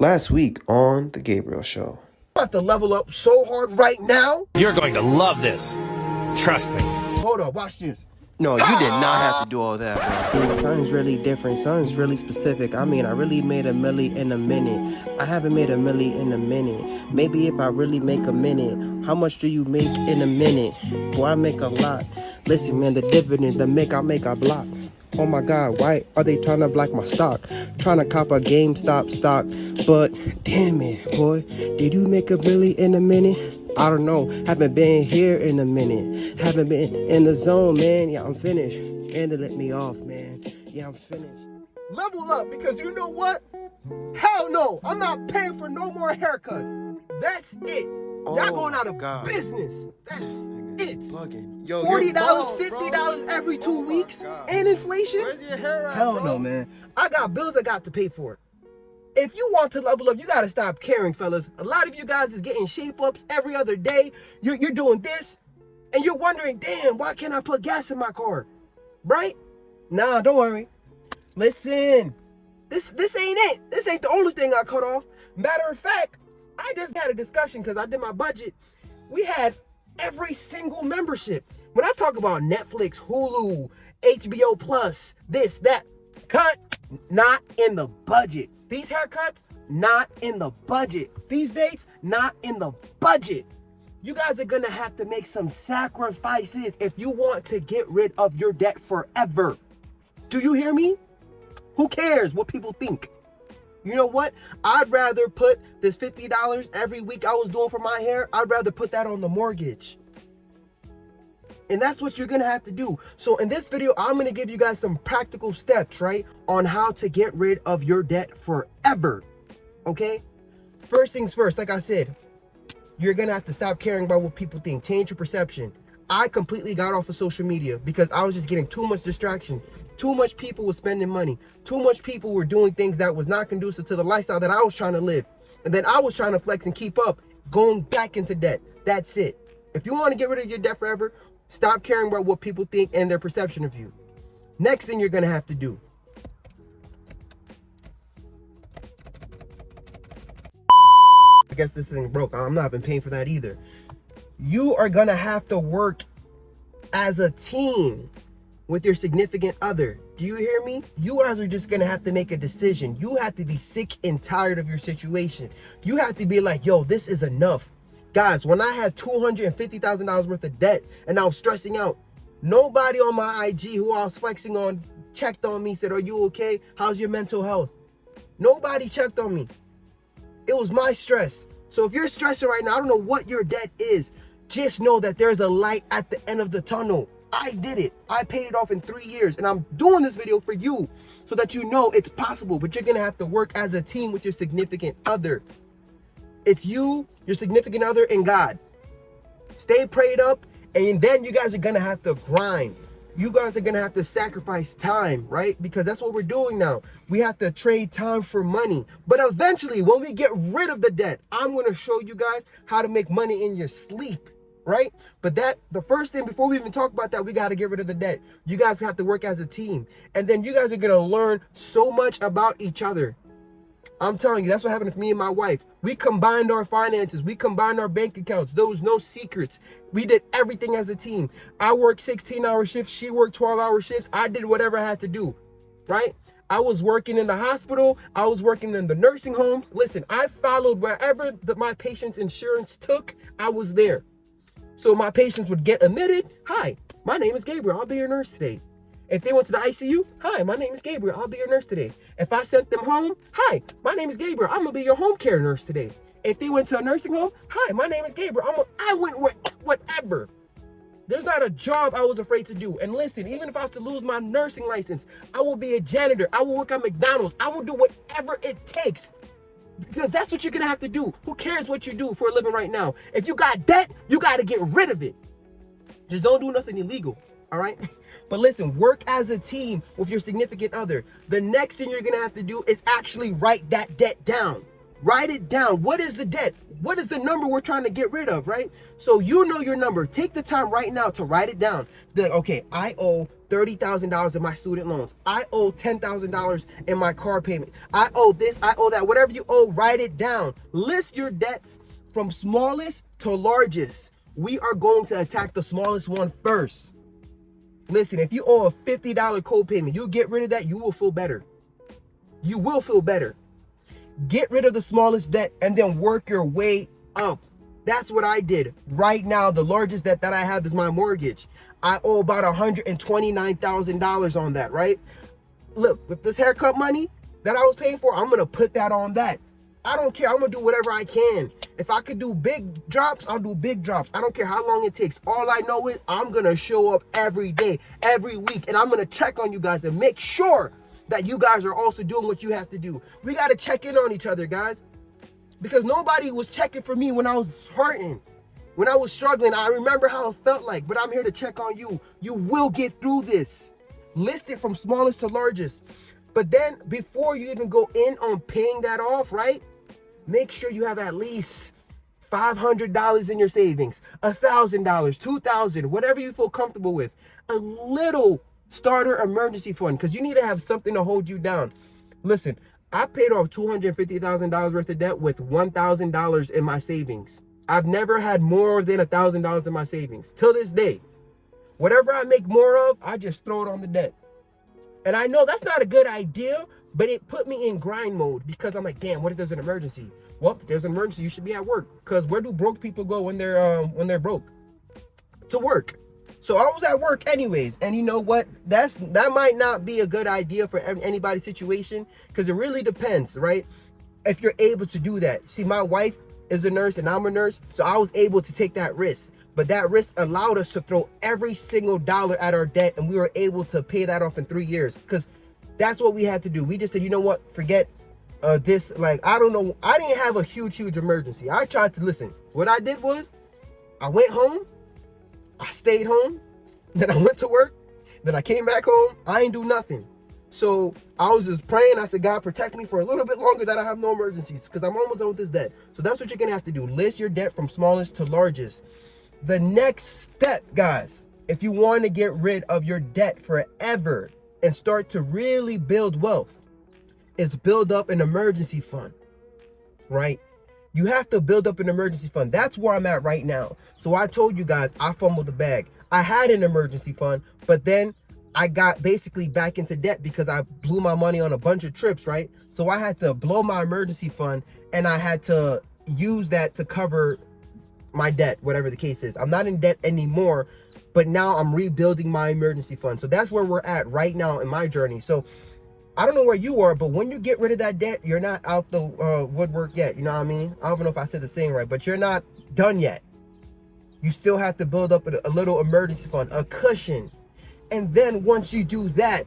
Last week on The Gabriel Show. About to level up so hard right now. You're going to love this. Trust me. Hold on, watch this. No, you did not have to do all that, bro. Something's really different. Something's really specific. I mean, I really made $1 million in a minute. I haven't made $1 million in a minute. Maybe if I really make $1 minute, how much do you make in a minute? Boy, I make a lot. Listen, man, the dividend, the make I block. Oh my God, why are they trying to block my stock? Trying to cop a GameStop stock. But damn it, boy, did you make $1 million in a minute? I don't know. Haven't been here in a minute. Haven't been in the zone, man. Yeah, I'm finished. And they let me off, man. Yeah, I'm finished. Level up, because you know what? Hell no, I'm not paying for no more haircuts. That's it. Y'all going out of business. That's it. Yo, $40, $50 every 2 weeks, and inflation. Where's your hair at, Hell bro? no, man. I got bills I got to pay for. If you want to level up, you got to stop caring, fellas. A lot of you guys is getting shape-ups every other day. You're doing this, and you're wondering, damn, why can't I put gas in my car? Right? Nah, don't worry. Listen, this ain't it. This ain't the only thing I cut off. Matter of fact, I just had a discussion because I did my budget. We had every single membership. When I talk about Netflix, Hulu, HBO Plus, this, that, cut, not in the budget. These haircuts, not in the budget. These dates, not in the budget. You guys are gonna have to make some sacrifices if you want to get rid of your debt forever. Do you hear me? Who cares what people think? You know what? I'd rather put this $50 every week I was doing for my hair, I'd rather put that on the mortgage. And that's what you're gonna have to do. So in this video, I'm gonna give you guys some practical steps, right, on how to get rid of your debt forever, okay? First things first, like I said, you're gonna have to stop caring about what people think. Change your perception. I completely got off of social media because I was just getting too much distraction. Too much people were spending money. Too much people were doing things that was not conducive to the lifestyle that I was trying to live. And then I was trying to flex and keep up, going back into debt. That's it. If you want to get rid of your debt forever, stop caring about what people think and their perception of you. Next thing you're going to have to do. I guess this thing broke. I'm not even paying for that either. You are going to have to work as a team with your significant other. Do you hear me? You guys are just going to have to make a decision. You have to be sick and tired of your situation. You have to be like, yo, this is enough. Guys, when I had $250,000 worth of debt and I was stressing out, nobody on my IG who I was flexing on checked on me, said, are you okay? How's your mental health? Nobody checked on me. It was my stress. So if you're stressing right now, I don't know what your debt is. Just know that there's a light at the end of the tunnel. I did it. I paid it off in 3 years, and I'm doing this video for you so that you know it's possible, but you're going to have to work as a team with your significant other. It's you, your significant other, and God. Stay prayed up, and then you guys are going to have to grind. You guys are going to have to sacrifice time, right? Because that's what we're doing now. We have to trade time for money. But eventually, when we get rid of the debt, I'm going to show you guys how to make money in your sleep, right? But the first thing, before we even talk about that, we got to get rid of the debt. You guys have to work as a team. And then you guys are going to learn so much about each other. I'm telling you, that's what happened to me and my wife. We combined our finances. We combined our bank accounts. There was no secrets. We did everything as a team. I worked 16-hour shifts. She worked 12-hour shifts. I did whatever I had to do, right? I was working in the hospital. I was working in the nursing homes. Listen, I followed wherever my patient's insurance took. I was there. So my patients would get admitted. Hi, my name is Gabriel. I'll be your nurse today. If they went to the ICU, hi, my name is Gabriel. I'll be your nurse today. If I sent them home, hi, my name is Gabriel. I'm going to be your home care nurse today. If they went to a nursing home, hi, my name is Gabriel. I went whatever. There's not a job I was afraid to do. And listen, even if I was to lose my nursing license, I will be a janitor. I will work at McDonald's. I will do whatever it takes. Because that's what you're going to have to do. Who cares what you do for a living right now? If you got debt, you got to get rid of it. Just don't do nothing illegal. All right. But listen, work as a team with your significant other. The next thing you're going to have to do is actually write that debt down. Write it down. What is the debt? what is the number we're trying to get rid of, right? So you know your number. Take the time right now to write it down. Be like, okay, I owe $30,000 in my student loans. I owe $10,000 in my car payment. I owe this, I owe that. Whatever you owe, write it down. List your debts from smallest to largest. We are going to attack the smallest one first. Listen, if you owe a $50 co-payment, you get rid of that, you will feel better. You will feel better. Get rid of the smallest debt and then work your way up. That's what I did. Right now, the largest debt that I have is my mortgage. I owe about $129,000 on that, right? Look, with this haircut money that I was paying for, I'm going to put that on that. I don't care. I'm going to do whatever I can. If I could do big drops, I'll do big drops. I don't care how long it takes. All I know is I'm going to show up every day, every week, and I'm going to check on you guys and make sure that you guys are also doing what you have to do. We got to check in on each other, guys, because nobody was checking for me when I was hurting, when I was struggling. I remember how it felt like, but I'm here to check on you. You will get through this. List it from smallest to largest. But then before you even go in on paying that off, right? Make sure you have at least $500 in your savings, $1,000, $2,000, whatever you feel comfortable with. A little starter emergency fund, because you need to have something to hold you down. Listen, I paid off $250,000 worth of debt with $1,000 in my savings. I've never had more than $1,000 in my savings till this day. Whatever I make more of, I just throw it on the debt. And I know that's not a good idea, but it put me in grind mode, because I'm like, damn, what if there's an emergency? Well, if there's an emergency, you should be at work, because where do broke people go when they're broke? To work. So I was at work anyways, and you know what? That might not be a good idea for anybody's situation, because it really depends, right? If you're able to do that. See, my wife is a nurse and I'm a nurse, so I was able to take that risk. But that risk allowed us to throw every single dollar at our debt, and we were able to pay that off in 3 years, because that's what we had to do. We just said, you know what? Forget this. Like, I don't know. I didn't have a huge emergency. I tried to listen. What I did was I went home. I stayed home. Then I went to work. Then I came back home. I ain't do nothing. So I was just praying. I said, God, protect me for a little bit longer that I have no emergencies, because I'm almost done with this debt. So that's what you're going to have to do. List your debt from smallest to largest. The next step, guys, if you want to get rid of your debt forever and start to really build wealth, is build up an emergency fund, right? You have to build up an emergency fund. That's where I'm at right now. So I told you guys, I fumbled the bag. I had an emergency fund, but then I got basically back into debt because I blew my money on a bunch of trips, right? So I had to blow my emergency fund, and I had to use that to cover my debt, whatever the case is. I'm not in debt anymore, but now I'm rebuilding my emergency fund. So that's where we're at right now in my journey. So I don't know where you are, but when you get rid of that debt, you're not out the woodwork yet. You know what I mean? I don't know if I said the saying right, but you're not done yet. You still have to build up a little emergency fund, a cushion. And then once you do that,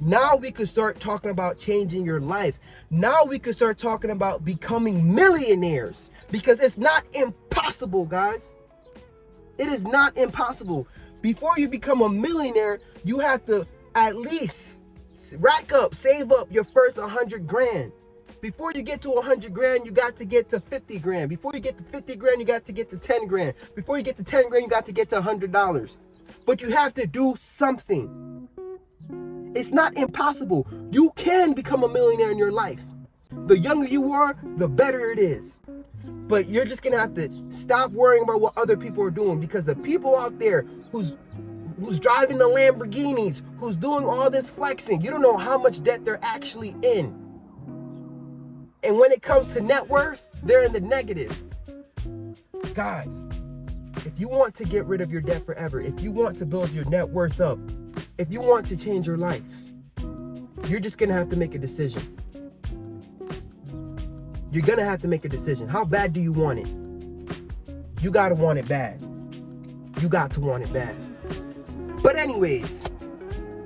now we could start talking about changing your life. Now we could start talking about becoming millionaires, because it's not impossible, guys. It is not impossible. Before you become a millionaire, you have to at least rack up, save up your first 100 grand. Before you get to 100 grand, you got to get to 50 grand. Before you get to 50 grand, you got to get to 10 grand. Before you get to 10 grand, you got to get to $100. But you have to do something. It's not impossible. You can become a millionaire in your life. The younger you are, the better it is. But you're just gonna have to stop worrying about what other people are doing, because the people out there who's driving the Lamborghinis, who's doing all this flexing, you don't know how much debt they're actually in. And when it comes to net worth, they're in the negative. Guys, if you want to get rid of your debt forever, if you want to build your net worth up, if you want to change your life, you're just gonna have to make a decision. You're gonna have to make a decision. How bad do you want it? You gotta want it bad. You got to want it bad. But anyways,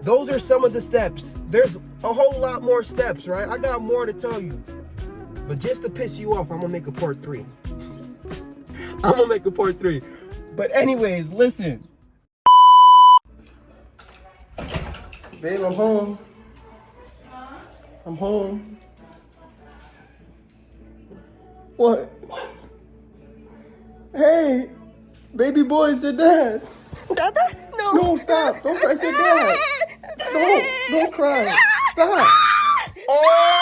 those are some of the steps. There's a whole lot more steps, right? I got more to tell you. But just to piss you off, I'm gonna make a part 3. I'm gonna make a part 3. But anyways, listen. Babe, I'm home. I'm home. What? Hey, baby boy, it's your dad. Dada? No. No, stop. Don't cry, it's your dad. Don't cry. Stop. Oh!